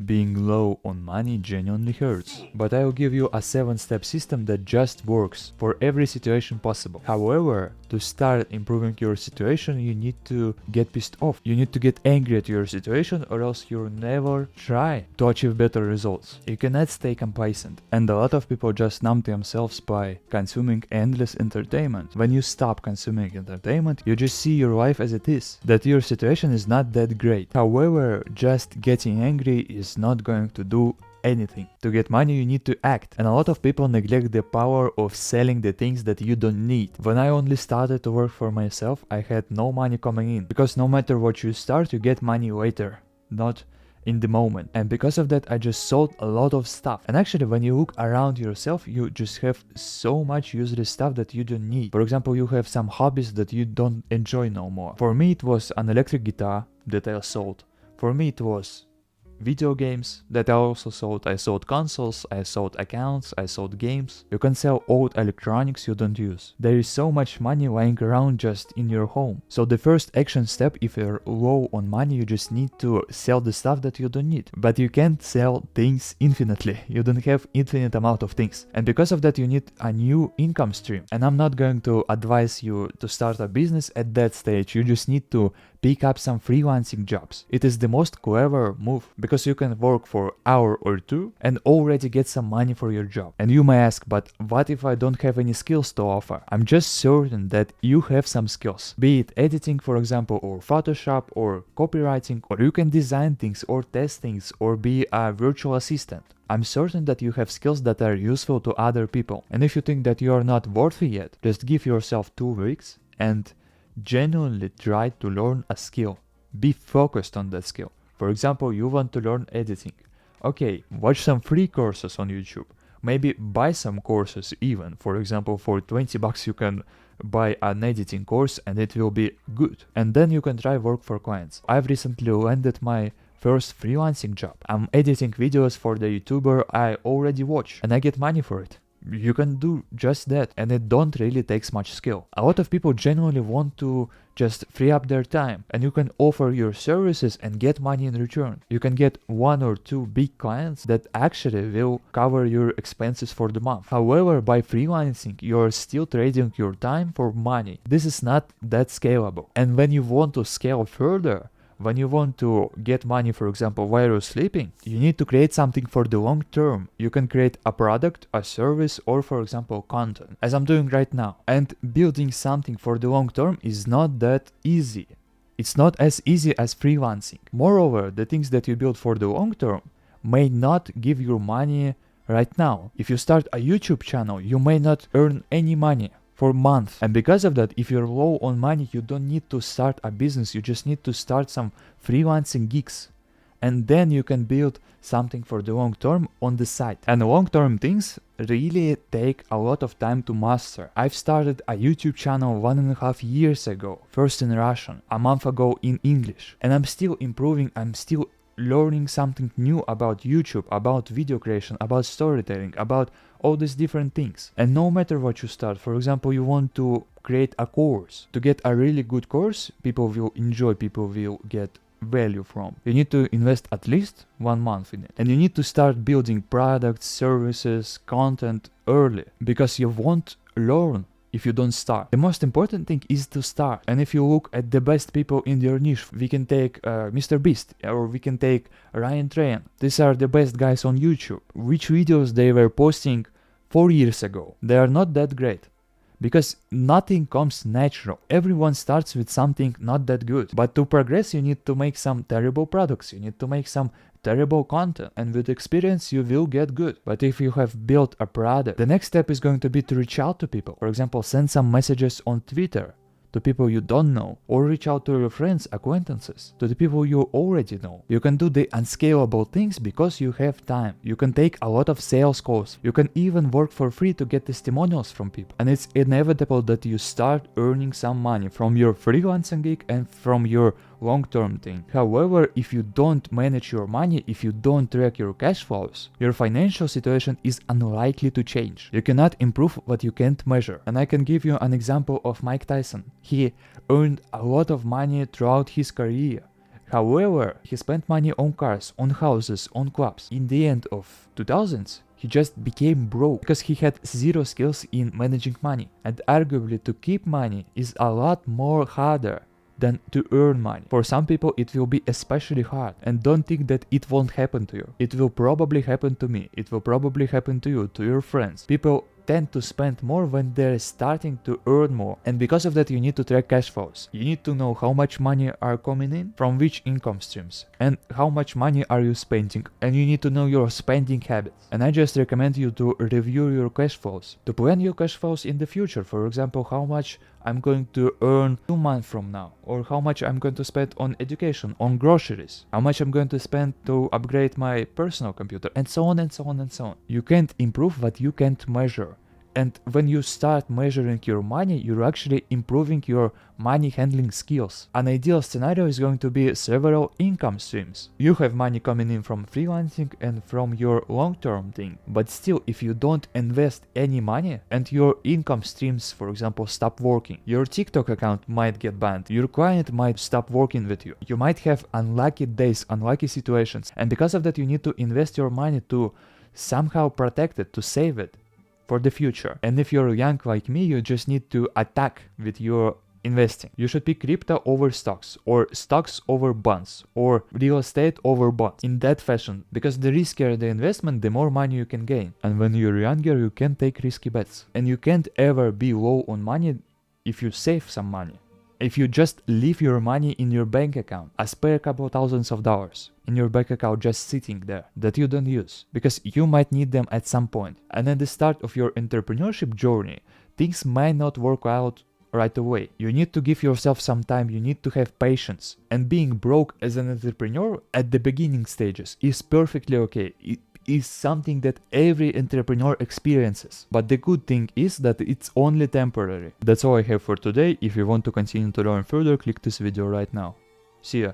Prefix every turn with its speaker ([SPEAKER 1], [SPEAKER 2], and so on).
[SPEAKER 1] Being low on money genuinely hurts, but I will give you a 7-step system that just works for every situation possible. However, to start improving your situation, you need to get pissed off. You need to get angry at your situation, or else you'll never try to achieve better results. You cannot stay complacent. And a lot of people just numb themselves by consuming endless entertainment. When you stop consuming entertainment, you just see your life as it is, that your situation is not that great. However, just getting angry is not going to do anything. To get money, you need to act, and a lot of people neglect the power of selling the things that you don't need. When I only started to work for myself, I had no money coming in, because no matter what you start, you get money later, not in the moment. And because of that, I just sold a lot of stuff. And actually, when you look around yourself, you just have so much useless stuff that you don't need. For example, you have some hobbies that you don't enjoy no more. For me, it was an electric guitar that I sold. For me, it was video games that I also sold. I sold consoles, I sold accounts, I sold games. You can sell old electronics you don't use. There is so much money lying around just in your home. So the first action step, if you're low on money, you just need to sell the stuff that you don't need. But you can't sell things infinitely. You don't have infinite amount of things. And because of that, you need a new income stream. And I'm not going to advise you to start a business at that stage. You just need to pick up some freelancing jobs. It is the most clever move, because you can work for an hour or two and already get some money for your job. And you may ask, but what if I don't have any skills to offer? I'm just certain that you have some skills, be it editing, for example, or Photoshop, or copywriting, or you can design things or test things, or be a virtual assistant. I'm certain that you have skills that are useful to other people. And if you think that you are not worthy yet, just give yourself 2 weeks and genuinely try to learn a skill. Be focused on that skill. For example, you want to learn editing. Okay, watch some free courses on YouTube. Maybe buy some courses even. For example, for 20 bucks you can buy an editing course and it will be good. And then you can try work for clients. I've recently landed my first freelancing job. I'm editing videos for the YouTuber I already watch and I get money for it. You can do just that, and it don't really takes much skill. A lot of people genuinely want to just free up their time, and you can offer your services and get money in return. You can get 1 or 2 big clients that actually will cover your expenses for the month. However, by freelancing, you're still trading your time for money. This is not that scalable. And when you want to scale further, when you want to get money, for example, while you're sleeping, you need to create something for the long term. You can create a product, a service, or for example, content, as I'm doing right now. And building something for the long term is not that easy. It's not as easy as freelancing. Moreover, the things that you build for the long term may not give you money right now. If you start a YouTube channel, you may not earn any money for months. And because of that, if you're low on money, you don't need to start a business. You just need to start some freelancing gigs. And then you can build something for the long term on the side. And long term things really take a lot of time to master. I've started a YouTube channel 1.5 years ago, first in Russian, a month ago in English. And I'm still improving, I'm still learning something new about YouTube, about video creation, about storytelling, about all these different things. And no matter what you start, for example, you want to create a course. To get a really good course, people will enjoy, people will get value from. You need to invest at least 1 month in it. And you need to start building products, services, content early, because you won't learn if you don't start. The most important thing is to start. And if you look at the best people in their niche, we can take Mr. Beast, or we can take Ryan Trahan. These are the best guys on YouTube. Which videos they were posting 4 years ago? They are not that great. Because nothing comes natural. Everyone starts with something not that good. But to progress, you need to make some terrible products. You need to make some terrible content, and with experience you will get good. But if you have built a product, the next step is going to be to reach out to people. For example, send some messages on Twitter to people you don't know, or reach out to your friends, acquaintances, to the people you already know. You can do the unscalable things because you have time. You can take a lot of sales calls. You can even work for free to get testimonials from people. And it's inevitable that you start earning some money from your freelancing gig and from your long-term thing. However, if you don't manage your money, if you don't track your cash flows, your financial situation is unlikely to change. You cannot improve what you can't measure. And I can give you an example of Mike Tyson. He earned a lot of money throughout his career. However, he spent money on cars, on houses, on clubs. In the end of 2000s, he just became broke because he had zero skills in managing money. And arguably to keep money is a lot more harder than to earn money. For some people it will be especially hard, and don't think that it won't happen to you. It will probably happen to me, it will probably happen to you, to your friends. People tend to spend more when they're starting to earn more, and because of that you need to track cash flows. You need to know how much money are coming in, from which income streams, and how much money are you spending, and you need to know your spending habits. And I just recommend you to review your cash flows, to plan your cash flows in the future. For example, how much I'm going to earn 2 months from now, or how much I'm going to spend on education, on groceries, how much I'm going to spend to upgrade my personal computer, and so on and so on and so on. You can't improve what you can't measure. And when you start measuring your money, you're actually improving your money handling skills. An ideal scenario is going to be several income streams. You have money coming in from freelancing and from your long-term thing, but still, if you don't invest any money and your income streams, for example, stop working, your TikTok account might get banned, your client might stop working with you, you might have unlucky days, unlucky situations, and because of that you need to invest your money to somehow protect it, to save it for the future. And if you're young like me, you just need to attack with your investing. You should pick crypto over stocks, or stocks over bonds, or real estate over bonds, in that fashion, because the riskier the investment, the more money you can gain. And when you're younger, you can take risky bets, and you can't ever be low on money if you save some money. If you just leave your money in your bank account, a spare couple thousands of dollars in your bank account just sitting there that you don't use, because you might need them at some point. And at the start of your entrepreneurship journey, things might not work out right away. You need to give yourself some time, you need to have patience. And being broke as an entrepreneur at the beginning stages is perfectly okay. It is something that every entrepreneur experiences. But the good thing is that it's only temporary. That's all I have for today. If you want to continue to learn further, click this video right now. See ya.